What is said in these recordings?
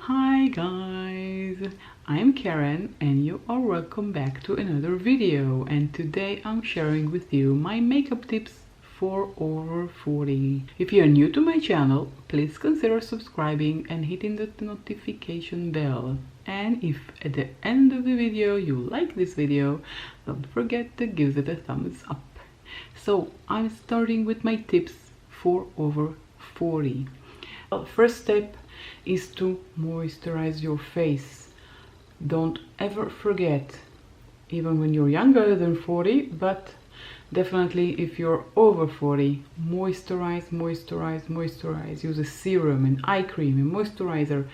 Hi guys, I'm Karen and you are welcome back to another video, and today I'm sharing with you my makeup tips for over 40. If you're new to my channel, please consider subscribing and hitting the notification bell. And if at the end of the video you like this video, don't forget to give it a thumbs up. So I'm starting with my tips for over 40. Well, first step is to moisturize your face. Don't ever forget, even when you're younger than 40, but definitely if you're over 40, moisturize, moisturize, moisturize. Use a serum, an eye cream, a moisturizer.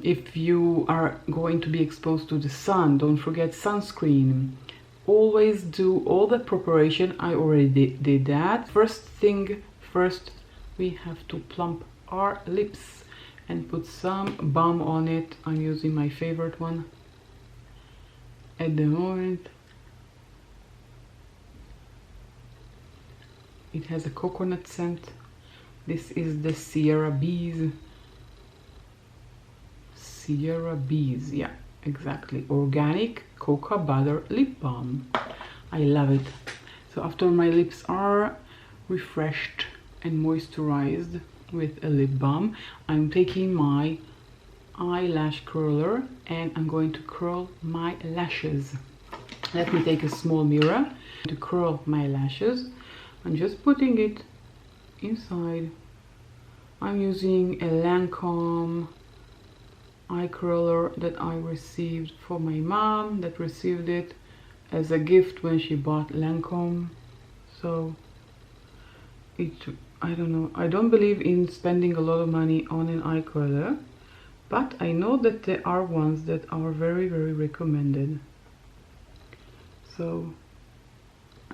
If you are going to be exposed to the sun, don't forget sunscreen. Always do all the preparation. I already did that. First thing first, we have to plump our lips and put some balm on it. I'm using my favorite one at the moment. It has a coconut scent. This is the Sierra Bees. Sierra Bees, yeah, exactly. Organic cocoa butter lip balm. I love it. So after my lips are refreshed and moisturized with a lip balm, I'm taking my eyelash curler and I'm going to curl my lashes. Let me take a small mirror to curl my lashes. I'm just putting it inside. I'm using a Lancome eye curler that I received for my mom, that received it as a gift when she bought Lancome. So I don't know, I don't believe in spending a lot of money on an eye curler, but I know that there are ones that are very, very recommended. So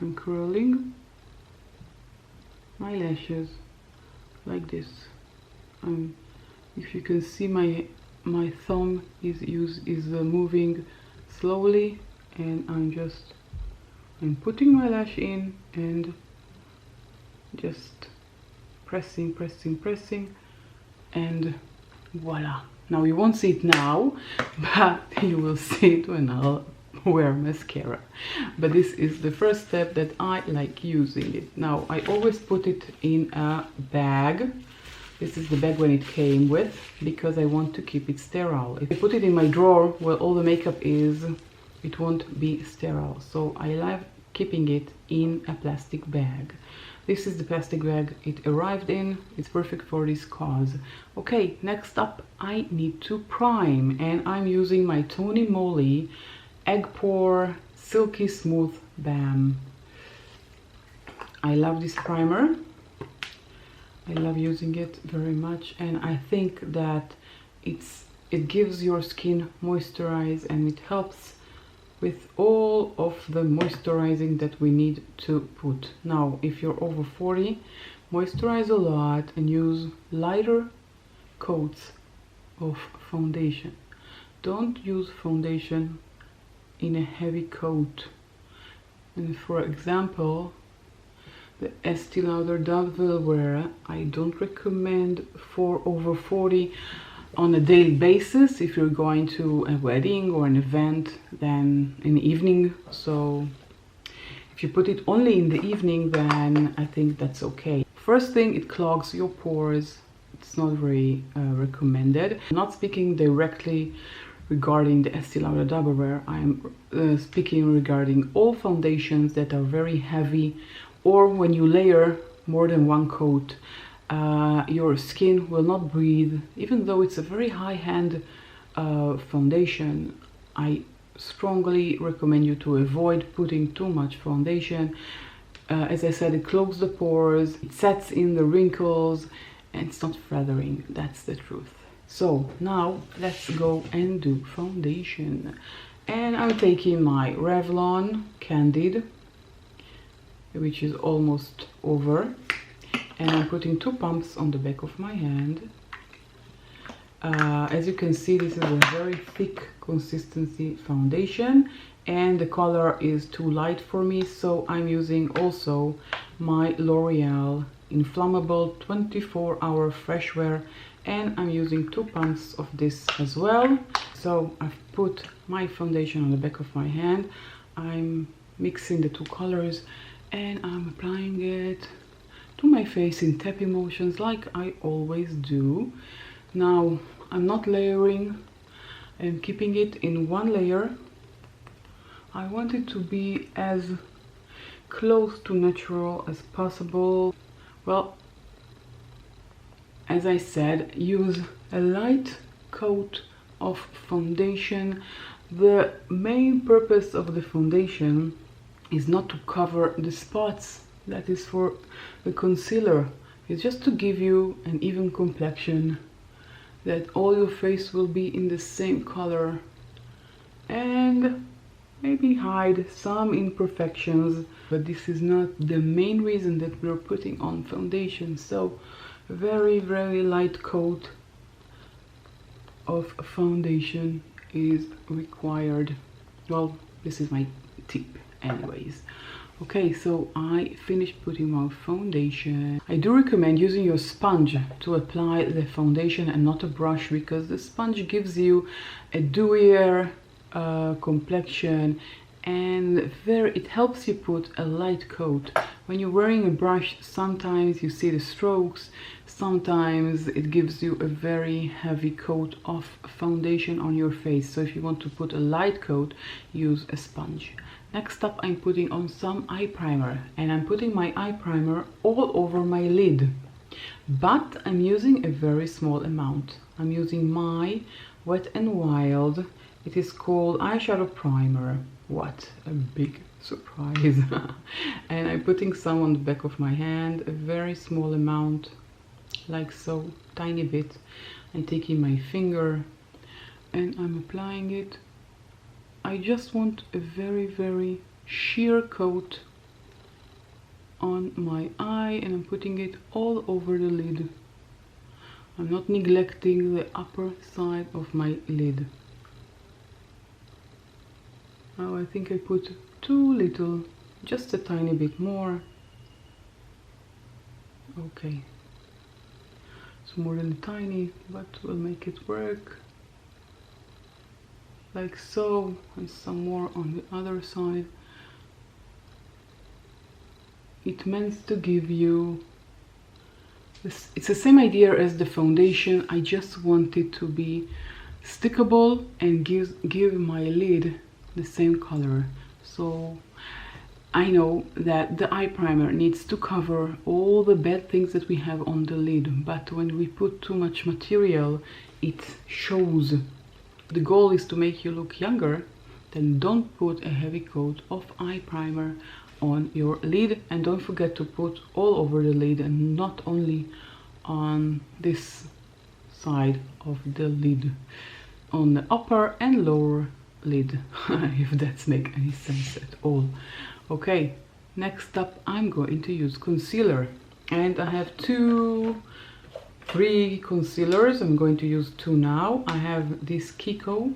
I'm curling my lashes like this. If you can see, my thumb is moving slowly, and I'm putting my lash in and just pressing, and voila. Now you won't see it now, but you will see it when I'll wear mascara. But this is the first step that I like using it. Now I always put it in a bag. This is the bag when it came with, because I want to keep it sterile. If I put it in my drawer where all the makeup is, it won't be sterile. So I love keeping it in a plastic bag. This is the plastic bag it arrived in. It's perfect for this cause. Okay, next up I need to prime, and I'm using my Tony Moly Egg Pore Silky Smooth Balm. I love this primer. I love using it very much, and I think that it gives your skin moisturize, and it helps with all of the moisturizing that we need to put. Now, if you're over 40, moisturize a lot and use lighter coats of foundation. Don't use foundation in a heavy coat. And for example, the Estee Lauder Double Wear, I don't recommend for over 40 on a daily basis. If you're going to a wedding or an event, then in the evening. So if you put it only in the evening, then I think that's okay. First thing, it clogs your pores. It's not very recommended. I'm not speaking directly regarding the Estee Lauder Double Wear. I'm speaking regarding all foundations that are very heavy, or when you layer more than one coat. Your skin will not breathe. Even though it's a very high-end foundation, I strongly recommend you to avoid putting too much foundation. As I said, it clogs the pores, it sets in the wrinkles, and it's not flattering. That's the truth. So now let's go and do foundation. And I'm taking my Revlon Candid, which is almost over, and I'm putting 2 pumps on the back of my hand. As you can see, this is a very thick consistency foundation, and the color is too light for me, so I'm using also my L'Oreal Infallible 24-hour Fresh Wear and I'm using 2 pumps of this as well. So I've put my foundation on the back of my hand. I'm mixing the 2 colors and I'm applying it to my face in tapping motions like I always do. Now I'm not layering, I'm keeping it in 1 layer. I want it to be as close to natural as possible. Well, as I said, use a light coat of foundation. The main purpose of the foundation is not to cover the spots. That is for the concealer. It's just to give you an even complexion, that all your face will be in the same color, and maybe hide some imperfections. But this is not the main reason that we're putting on foundation. So very light coat of foundation is required. Well, this is my tip anyways. Okay, so I finished putting my foundation. I do recommend using your sponge to apply the foundation and not a brush, because the sponge gives you a dewier complexion, and it helps you put a light coat. When you're wearing a brush, sometimes you see the strokes, sometimes it gives you a very heavy coat of foundation on your face. So if you want to put a light coat, use a sponge. Next up, I'm putting on some eye primer, and I'm putting my eye primer all over my lid, but I'm using a very small amount. I'm using my Wet n Wild. It is called eyeshadow primer. What a big surprise. And I'm putting some on the back of my hand, a very small amount, like so, tiny bit. I'm taking my finger and I'm applying it. I just want a very sheer coat on my eye, and I'm putting it all over the lid. I'm not neglecting the upper side of my lid. Now I think I put too little, just a tiny bit more. Okay, it's more than tiny, but we'll make it work. Like so, and some more on the other side. It meant to give you this, it's the same idea as the foundation. I just want it to be stickable and give my lid the same color. So I know that the eye primer needs to cover all the bad things that we have on the lid, but when we put too much material, it shows. The goal is to make you look younger. Then don't put a heavy coat of eye primer on your lid, and don't forget to put all over the lid and not only on this side of the lid, on the upper and lower lid, if that's make any sense at all. Okay, next up I'm going to use concealer, and I have 3 concealers. I'm going to use 2 now. I have this Kiko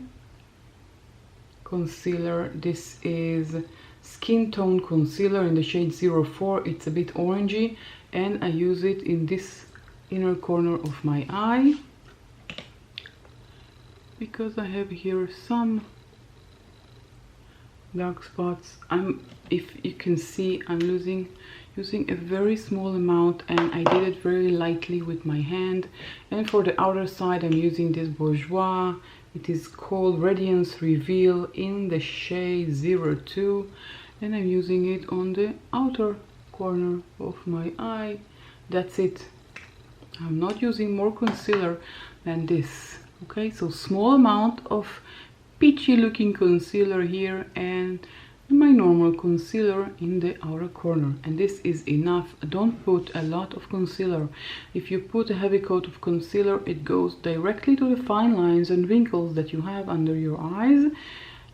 concealer. This is Skin Tone Concealer in the shade 04. It's a bit orangey, and I use it in this inner corner of my eye because I have here some dark spots. If you can see, I'm using a very small amount, and I did it very lightly with my hand. And for the outer side, I'm using this Bourjois. It is called Radiance Reveal in the shade 02, and I'm using it on the outer corner of my eye. That's it. I'm not using more concealer than this. Okay, so small amount of peachy looking concealer here, and my normal concealer in the outer corner, and this is enough. Don't put a lot of concealer. If you put a heavy coat of concealer, it goes directly to the fine lines and wrinkles that you have under your eyes,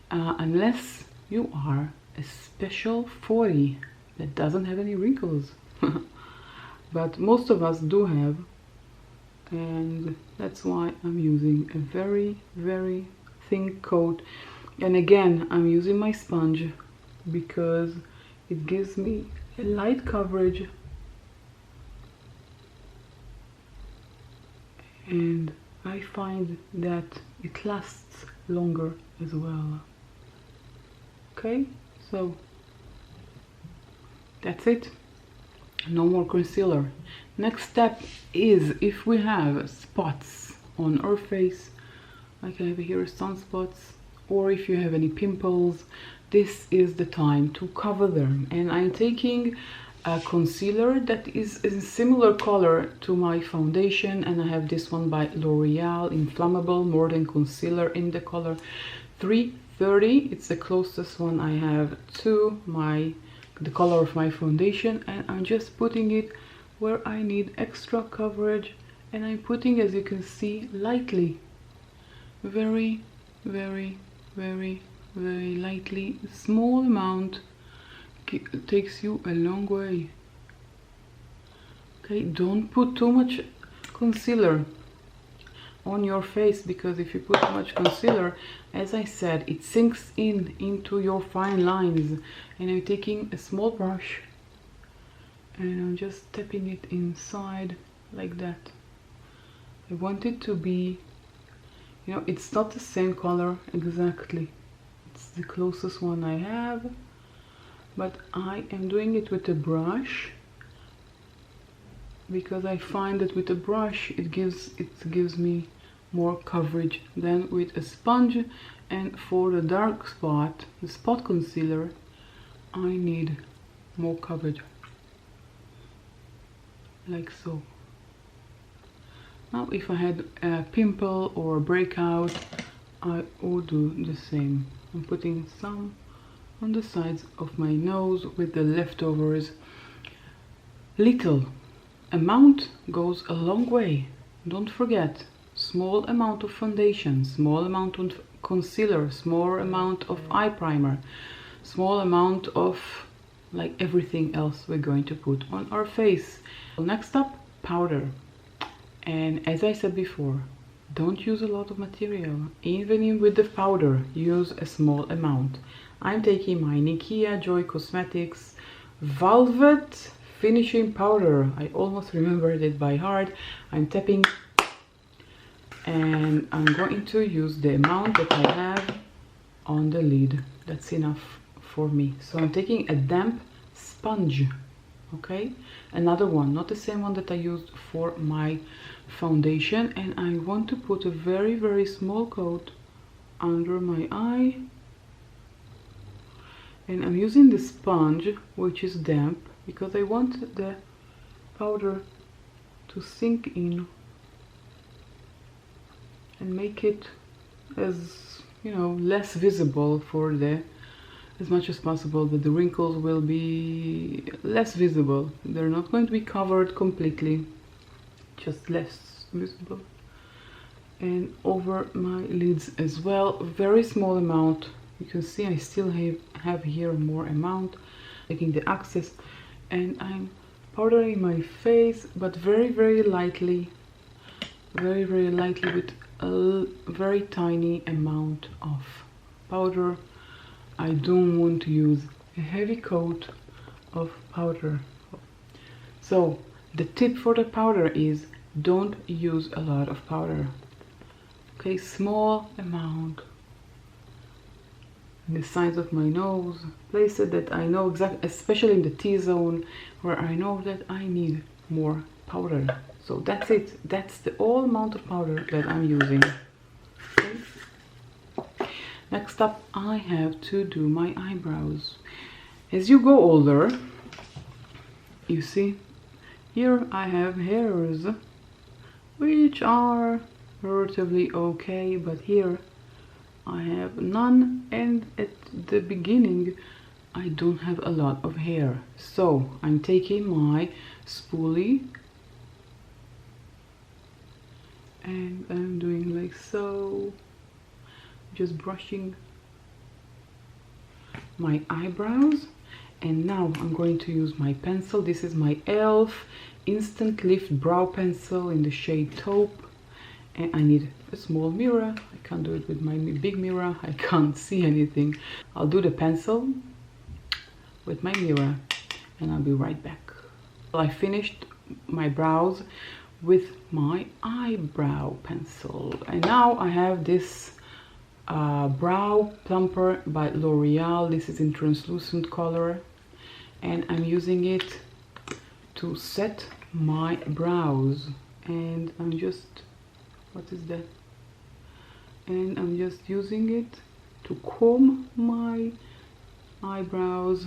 unless you are a special 40 that doesn't have any wrinkles. But most of us do have, and that's why I'm using a very thin coat. And again, I'm using my sponge because it gives me a light coverage, and I find that it lasts longer as well. Okay, so that's it. No more concealer. Next step is, if we have spots on our face, like I have here sunspots, or if you have any pimples, this is the time to cover them. And I'm taking a concealer that is a similar color to my foundation, and I have this one by L'Oreal, Inflammable Mordant Concealer in the color 330. It's the closest one I have to the color of my foundation, and I'm just putting it where I need extra coverage, and I'm putting, as you can see, lightly, very lightly. Small amount takes you a long way. Okay, don't put too much concealer on your face, because if you put too much concealer, as I said, it sinks into your fine lines. And I'm taking a small brush and I'm just tapping it inside like that. I want it to be, you know, it's not the same color exactly, it's the closest one I have, but I am doing it with a brush because I find that with a brush it gives me more coverage than with a sponge. And for the dark spot, the spot concealer, I need more coverage, like so. Now if I had a pimple or a breakout, I would do the same. I'm putting some on the sides of my nose with the leftovers. Little amount goes a long way. Don't forget, small amount of foundation, small amount of concealer, small amount of eye primer, small amount of like everything else we're going to put on our face. Next up, powder. And as I said before, don't use a lot of material. Even with the powder, use a small amount. I'm taking my Nikea Joy Cosmetics Velvet Finishing Powder. I almost remembered it by heart. I'm tapping, and I'm going to use the amount that I have on the lid. That's enough for me. So I'm taking a damp sponge, okay, another one, not the same one that I used for my foundation, and I want to put a very small coat under my eye. And I'm using the sponge, which is damp, because I want the powder to sink in and make it, as you know, less visible for the, as much as possible, that the wrinkles will be less visible. They're not going to be covered completely, just less visible. And over my lids as well, very small amount. You can see I still have here more amount. Taking the excess, and I'm powdering my face, but very lightly, very lightly, with a very tiny amount of powder. I don't want to use a heavy coat of powder. So the tip for the powder is, don't use a lot of powder. Okay, small amount in the sides of my nose, places that I know exactly, especially in the T-zone, where I know that I need more powder. So that's it. That's the all amount of powder that I'm using. Okay. Next up, I have to do my eyebrows. As you go older, you see, here I have hairs, which are relatively okay, but here I have none, and at the beginning I don't have a lot of hair. So I'm taking my spoolie and I'm doing like so, just brushing my eyebrows. And now I'm going to use my pencil. This is my e.l.f. Instant Lift Brow Pencil in the shade Taupe. And I need a small mirror. I can't do it with my big mirror. I can't see anything. I'll do the pencil with my mirror and I'll be right back. Well, I finished my brows with my eyebrow pencil. And now I have this brow plumper by L'Oreal. This is in translucent color, and I'm using it to set my brows. And I'm just, what is that? And I'm just using it to comb my eyebrows,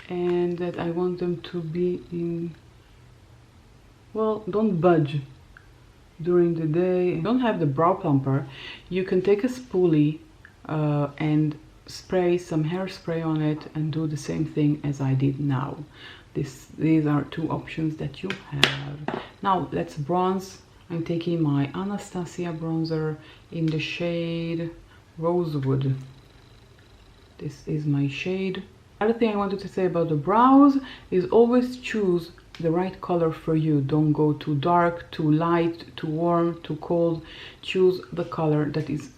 and that I want them to be in, well, don't budge during the day. Don't have the brow plumper, you can take a spoolie and spray some hairspray on it and do the same thing as I did now. These are two options that you have. Now let's bronze. I'm taking my Anastasia bronzer in the shade Rosewood. This is my shade. Other thing I wanted to say about the brows is always choose the right color for you. Don't go too dark, too light, too warm, too cold. Choose the color that is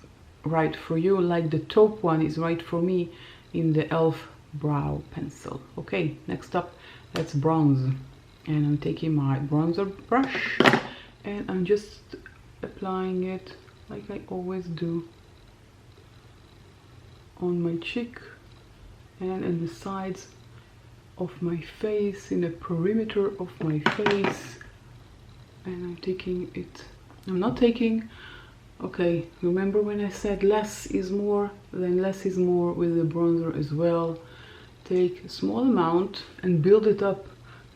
right for you, like the taupe one is right for me in the e.l.f. brow pencil. Okay, next up, let's bronze. And I'm taking my bronzer brush and I'm just applying it like I always do on my cheek and in the sides of my face, in the perimeter of my face. And I'm taking it, I'm not taking, okay, remember when I said less is more? Then less is more with the bronzer as well. Take a small amount and build it up.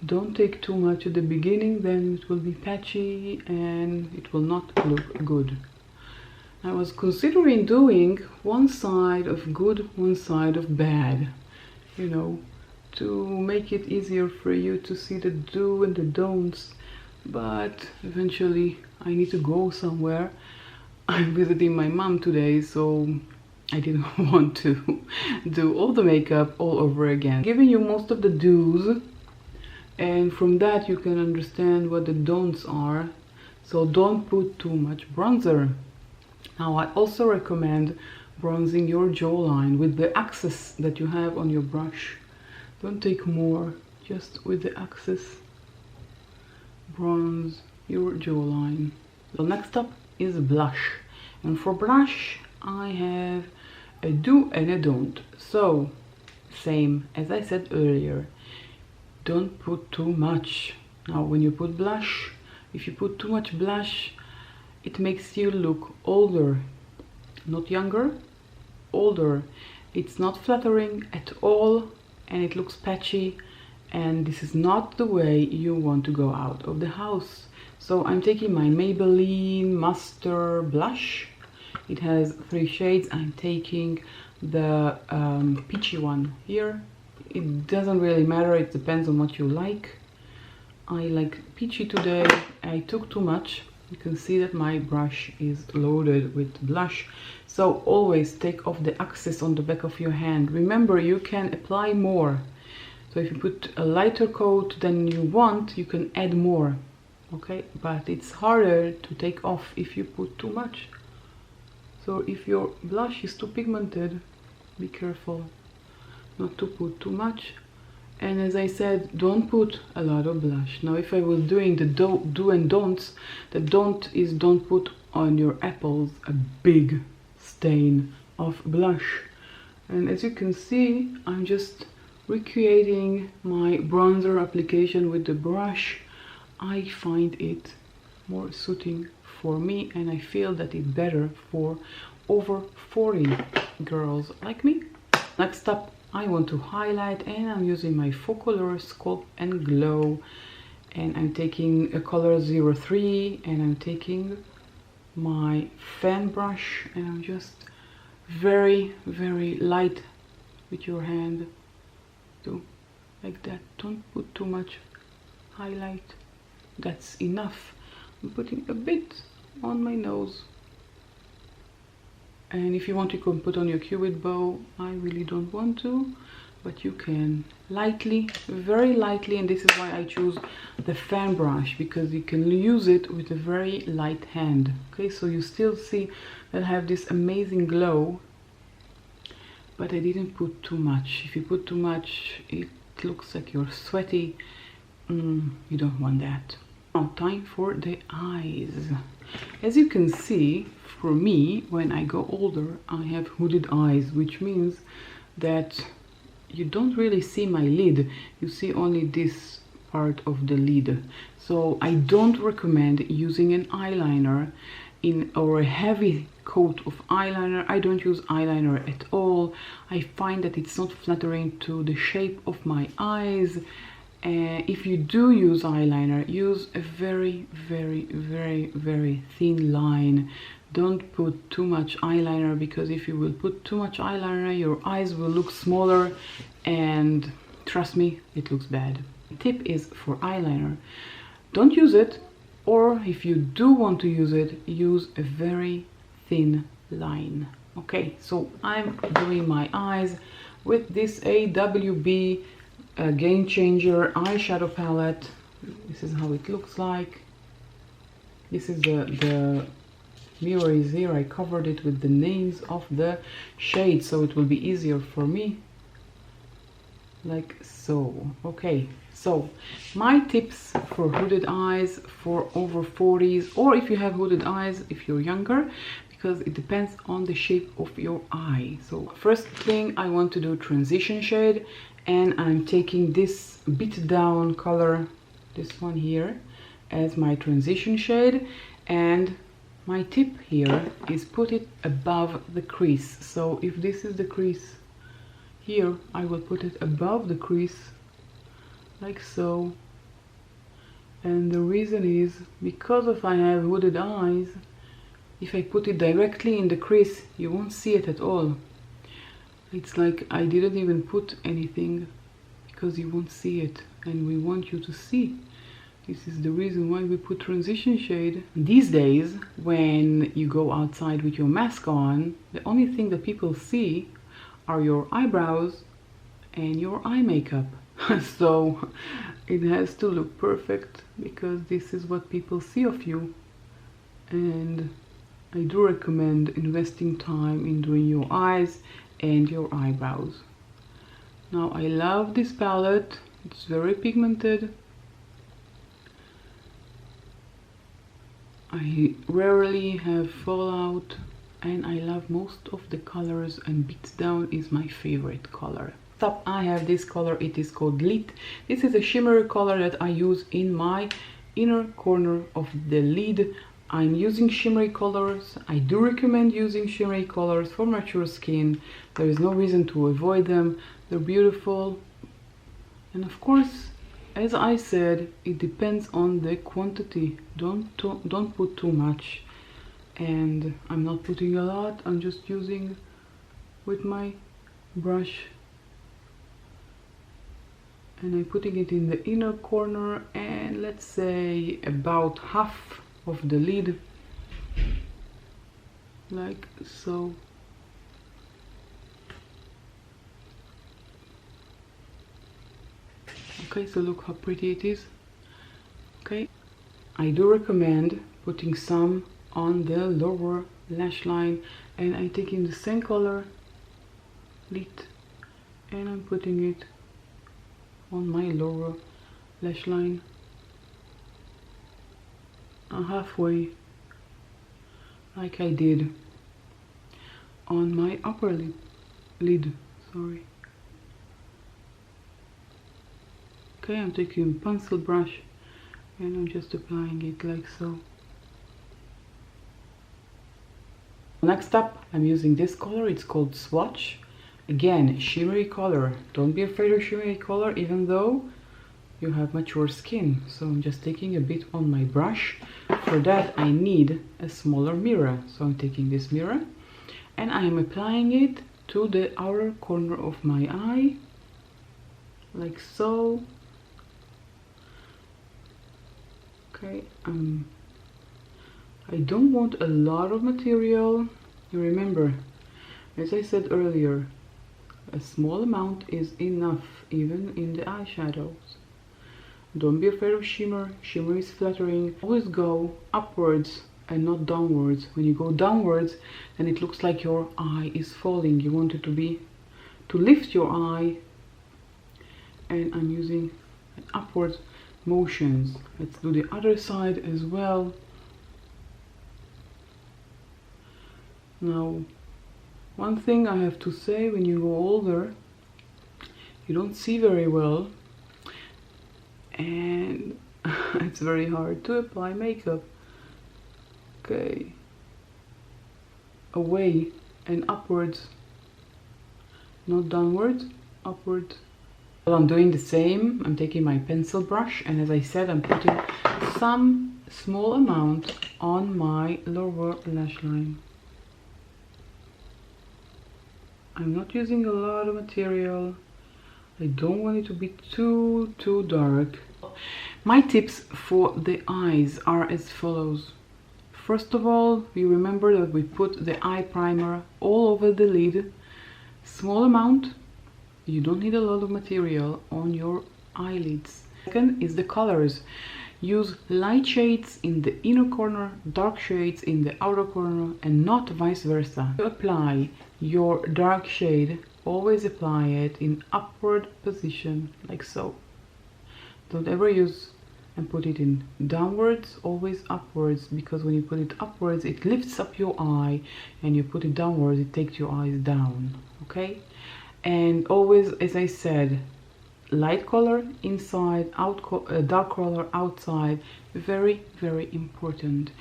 Don't take too much at the beginning, then it will be patchy and it will not look good. I was considering doing one side of good, one side of bad, you know, to make it easier for you to see the do and the don'ts, but eventually I need to go somewhere. I'm visiting my mom today, so I didn't want to do all the makeup all over again. Giving you most of the do's, and from that you can understand what the don'ts are. So don't put too much bronzer. Now I also recommend bronzing your jawline with the excess that you have on your brush. Don't take more, just with the excess bronze your jawline. So next up is blush, and for blush I have a do and a don't. So same as I said earlier, don't put too much. Now when you put blush, if you put too much blush, it makes you look older, not younger, older. It's not flattering at all and it looks patchy, and this is not the way you want to go out of the house. So I'm taking my Maybelline Master Blush. It has 3 shades. I'm taking the peachy one here. It doesn't really matter, it depends on what you like. I like peachy today. I took too much. You can see that my brush is loaded with blush. So always take off the excess on the back of your hand. Remember, you can apply more. So if you put a lighter coat than you want, you can add more. Okay, but it's harder to take off if you put too much. So if your blush is too pigmented, be careful not to put too much. And as I said, don't put a lot of blush. Now if I was doing the do and don'ts, the don't is don't put on your apples a big stain of blush. And as you can see, I'm just recreating my bronzer application with the brush. I find it more suiting for me, and I feel that it's better for over 40 girls like me. Next up, I want to highlight, and I'm using my Faux Sculpt and Glow, and I'm taking a color 03, and I'm taking my fan brush, and I'm just very light with your hand. Do like that. Don't put too much highlight. That's enough. I'm putting a bit on my nose. And if you want, you can put on your cupid bow. I really don't want to, but you can lightly, very lightly. And this is why I choose the fan brush, because you can use it with a very light hand. Okay, so you still see that I have this amazing glow, but I didn't put too much. If you put too much, it looks like you're sweaty. You don't want that. Now time for the eyes. As you can see, for me, when I go older, I have hooded eyes, which means that you don't really see my lid, you see only this part of the lid. So I don't recommend using an eyeliner or a heavy coat of eyeliner. I don't use eyeliner at all. I find that it's not flattering to the shape of my eyes. If you do use eyeliner, use a very thin line. Don't put too much eyeliner, because if you will put too much eyeliner, your eyes will look smaller, and trust me, it looks bad. Tip is for eyeliner, don't use it, or if you do want to use it, use a very thin line. Okay, so I'm doing my eyes with this AWB Game Changer eyeshadow palette. This is how it looks like. This is the mirror is here. I covered it with the names of the shades so it will be easier for me, like so. Okay, so my tips for hooded eyes for over 40s, or if you have hooded eyes if you're younger, because it depends on the shape of your eye. So first thing, I want to do transition shade, and I'm taking this bit down color, this one here, as my transition shade. And my tip here is put it above the crease. So if this is the crease here, I will put it above the crease, like so. And the reason is because if I have hooded eyes, if I put it directly in the crease, you won't see it at all. It's like I didn't even put anything, because you won't see it, and we want you to see. This is the reason why we put transition shade. These days, when you go outside with your mask on, the only thing that people see are your eyebrows and your eye makeup. So it has to look perfect, because this is what people see of you. And I do recommend investing time in doing your eyes and your eyebrows. Now I love this palette, it's very pigmented. I rarely have fallout, and I love most of the colors, and Beats Down is my favorite color. Top, I have this color, it is called Lit. This is a shimmery color that I use in my inner corner of the lid. I'm using shimmery colors. I do recommend using shimmery colors for mature skin. There is no reason to avoid them. They're beautiful. And of course, as I said, it depends on the quantity. Don't put too much. And I'm not putting a lot. I'm just using with my brush. And I'm putting it in the inner corner, and let's say about half of the lid, like so. Okay, so look how pretty it is. Okay, I do recommend putting some on the lower lash line, and I'm taking the same color, Lit, and I'm putting it on my lower lash line, halfway, like I did on my upper lid. Sorry. Okay, I'm taking a pencil brush and I'm just applying it like so. Next up, I'm using this color. It's called Swatch. Again, shimmery color. Don't be afraid of shimmery color, even though you have mature skin. So I'm just taking a bit on my brush. For that I need a smaller mirror, so I'm taking this mirror and I am applying it to the outer corner of my eye, like so. Okay, I don't want a lot of material. You remember, as I said earlier, a small amount is enough, even in the eyeshadows. Don't be afraid of shimmer. Shimmer is flattering. Always go upwards and not downwards. When you go downwards, then it looks like your eye is falling. You want it to lift your eye, and I'm using an upwards motions. Let's do the other side as well. Now, one thing I have to say, when you go older, you don't see very well, and it's very hard to apply makeup. Okay, away and upwards, not downwards, upwards. Well, I'm doing the same. I'm taking my pencil brush, and as I said, I'm putting some small amount on my lower lash line. I'm not using a lot of material. I don't want it to be too dark. My tips for the eyes are as follows. First of all, you remember that we put the eye primer all over the lid. Small amount. You don't need a lot of material on your eyelids. Second is the colors. Use light shades in the inner corner, dark shades in the outer corner, and not vice versa. To apply your dark shade, always apply it in upward position, like so. Don't ever use and put it in downwards, always upwards, because when you put it upwards, it lifts up your eye, and you put it downwards, it takes your eyes down, okay? And always, as I said, light color inside, dark color outside. Very, very important.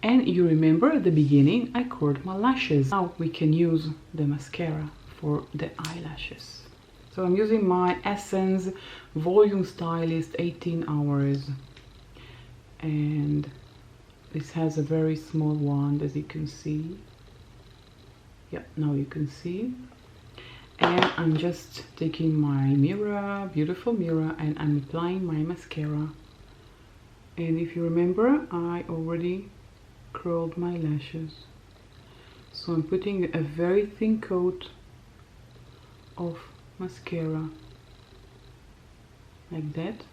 And you remember at the beginning I curled my lashes. Now we can use the mascara for the eyelashes. So I'm using my Essence Volume Stylist 18 hours, and this has a very small wand, as you can see. Yeah, now you can see. And I'm just taking my mirror, beautiful mirror, and I'm applying my mascara. And if you remember, I already curled my lashes. So I'm putting a very thin coat of mascara, like that.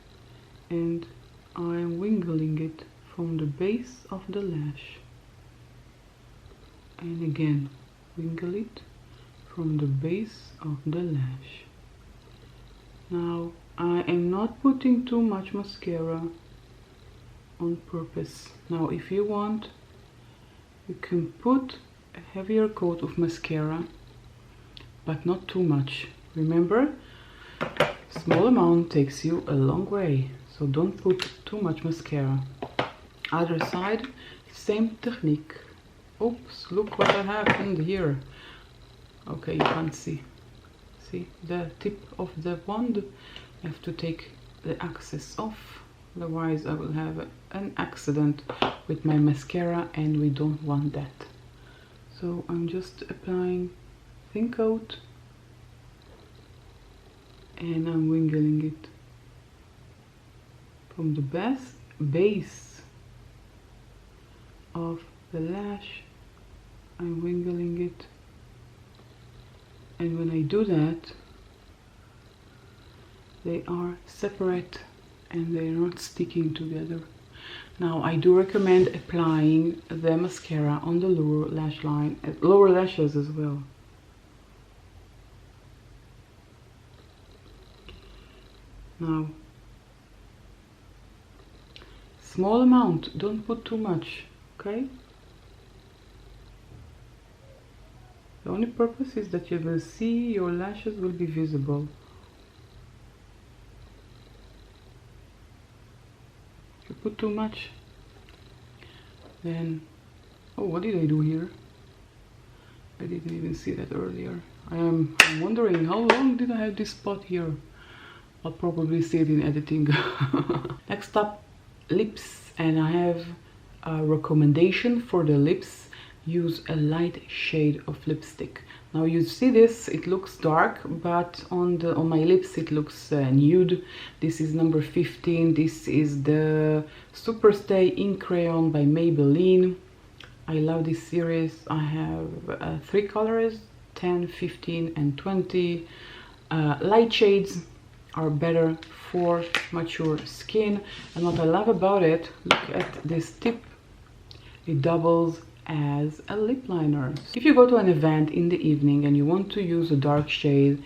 And I'm wingling it from the base of the lash. And again, wiggle it from the base of the lash. Now I am not putting too much mascara on purpose. Now if you want, you can put a heavier coat of mascara, but not too much. Remember, small amount takes you a long way, so don't put too much mascara. Other side, same technique. Oops, look what happened here. Okay, you can't see the tip of the wand. I have to take the excess off, otherwise I will have an accident with my mascara, and we don't want that. So I'm just applying thin coat, and I'm wingling it from the base of the lash. I'm wingling it. And when I do that, they are separate and they're not sticking together. Now I do recommend applying the mascara on the lower lash line, lower lashes as well. Now, small amount, don't put too much, okay? The only purpose is that you will see your lashes will be visible. If you put too much, then, oh, what did I do here? I didn't even see that earlier. I'm wondering how long did I have this spot here. I'll probably see it in editing. Next up, lips, and I have a recommendation for the lips. Use a light shade of lipstick. Now you see this, it looks dark, but on my lips it looks nude. This is number 15. This is the Superstay Ink Crayon by Maybelline. I love this series. I have 3 colors, 10, 15 and 20. Light shades are better for mature skin, and what I love about it, look at this tip, it doubles as a lip liner. If you go to an event in the evening and you want to use a dark shade,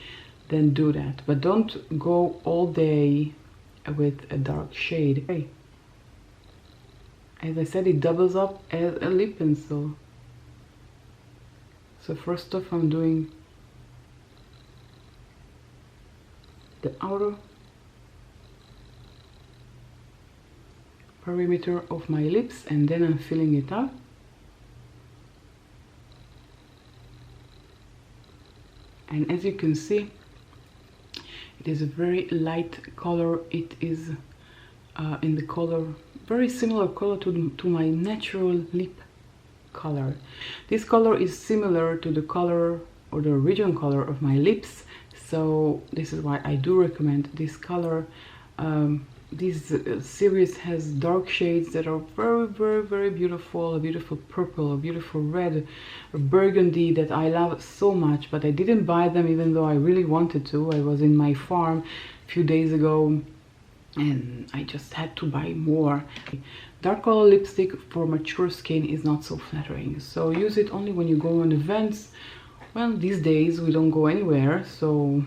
then do that, but don't go all day with a dark shade. Okay. As I said, it doubles up as a lip pencil. So first off, I'm doing the outer perimeter of my lips, and then I'm filling it up. And as you can see, it is a very light color. It is in the color, very similar color to my natural lip color. This color is similar to the color or the original color of my lips, so this is why I do recommend this color. This series has dark shades that are very beautiful. A beautiful purple, a beautiful red, a burgundy that I love so much, but I didn't buy them even though I really wanted to. I was in my farm a few days ago and I just had to buy more. Dark color lipstick for mature skin is not so flattering, so use it only when you go on events. Well, these days we don't go anywhere, so...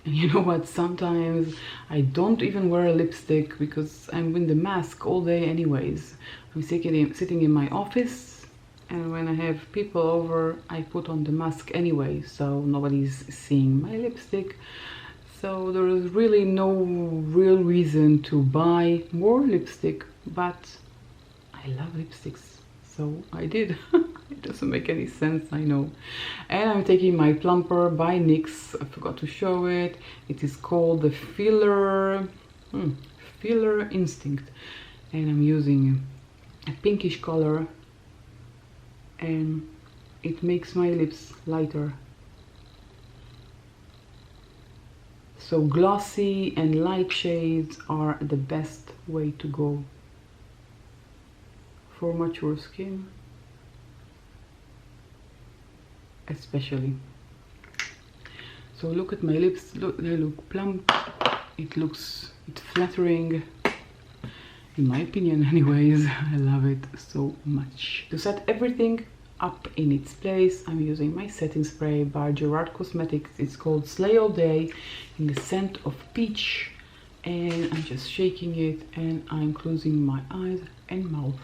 And you know what, sometimes I don't even wear a lipstick because I'm with the mask all day anyways. I'm sitting in my office, and when I have people over, I put on the mask anyway, so nobody's seeing my lipstick. So there is really no real reason to buy more lipstick, but I love lipsticks, so I did. It doesn't make any sense, I know. And I'm taking my plumper by NYX. I forgot to show it. It is called the Filler Instinct, and I'm using a pinkish color, and it makes my lips lighter. So glossy and light shades are the best way to go for mature skin, especially. So look at my lips, look, they look plump, it's flattering, in my opinion anyways. I love it so much. To set everything up in its place, I'm using my setting spray by Gerard Cosmetics. It's called Slay All Day in the scent of peach, and I'm just shaking it and I'm closing my eyes and mouth.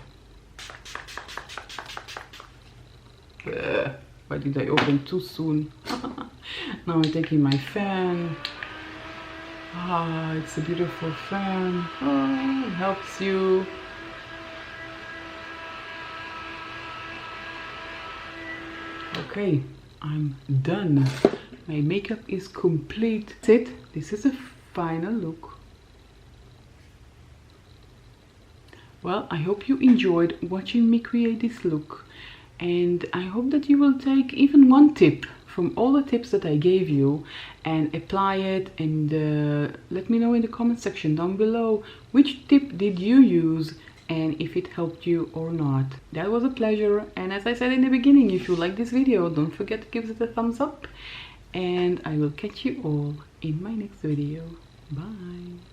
Why did I open too soon? Now I'm taking my fan. Ah, it's a beautiful fan. Oh, it helps you. Okay, I'm done. My makeup is complete. That's it. This is a final look. Well, I hope you enjoyed watching me create this look, and I hope that you will take even one tip from all the tips that I gave you and apply it, and let me know in the comment section down below which tip did you use and if it helped you or not. That was a pleasure, and as I said in the beginning, if you like this video, don't forget to give it a thumbs up, and I will catch you all in my next video. Bye!